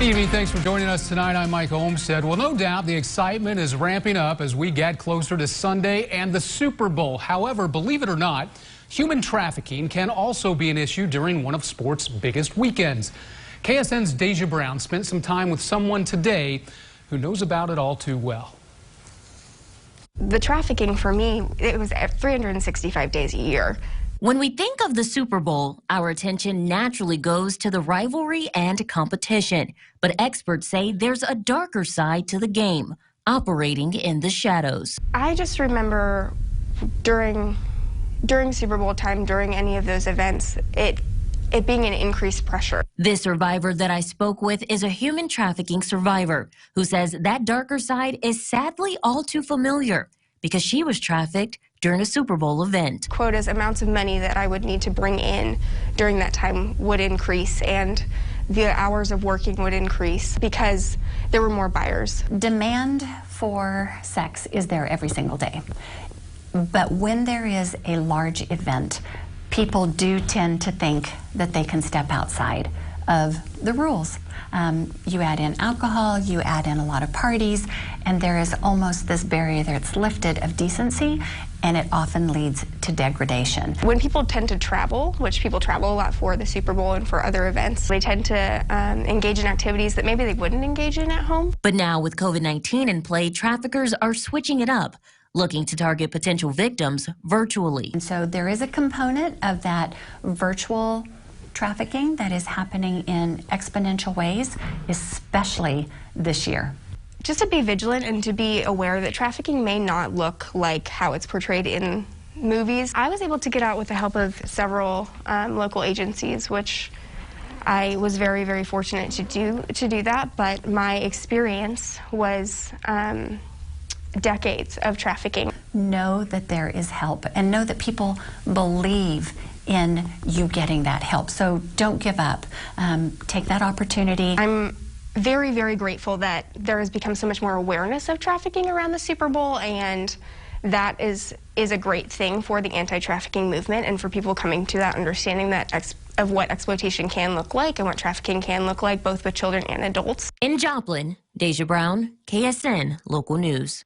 Evening. Thanks for joining us tonight. I'm Mike Olmstead. Well, no doubt the excitement is ramping up as we get closer to Sunday and the Super Bowl. However, believe it or not, human trafficking can also be an issue during one of sports' biggest weekends. KSN's Deja Brown spent some time with someone today who knows about it all too well. The trafficking for me, it was 365 days a year. When we think of the Super Bowl, our attention naturally goes to the rivalry and competition. But experts say there's a darker side to the game, operating in the shadows. I just remember during Super Bowl time, during any of those events, it being an increased pressure. This survivor that I spoke with is a human trafficking survivor who says that darker side is sadly all too familiar because she was trafficked during a Super Bowl event. Quotas, amounts of money that I would need to bring in during that time would increase, and the hours of working would increase because there were more buyers. Demand for sex is there every single day. But when there is a large event, people do tend to think that they can step outside of the rules. You add in alcohol, you add in a lot of parties, and there is almost this barrier that's lifted of decency, and it often leads to degradation. When people tend to travel, which people travel a lot for the Super Bowl and for other events, they tend to engage in activities that maybe they wouldn't engage in at home. But now with COVID-19 in play, traffickers are switching it up, looking to target potential victims virtually. And so there is a component of that virtual trafficking that is happening in exponential ways, especially this year. Just to be vigilant and to be aware that trafficking may not look like how it's portrayed in movies. I was able to get out with the help of several local agencies, which I was very, very fortunate to do that, but my experience was decades of trafficking. Know that there is help and know that people believe in you getting that help. So don't give up. Take that opportunity. I'm very, very grateful that there has become so much more awareness of trafficking around the Super Bowl, and that is a great thing for the anti-trafficking movement and for people coming to that understanding that of what exploitation can look like and what trafficking can look like, both with children and adults. In Joplin, Deja Brown, KSN Local News.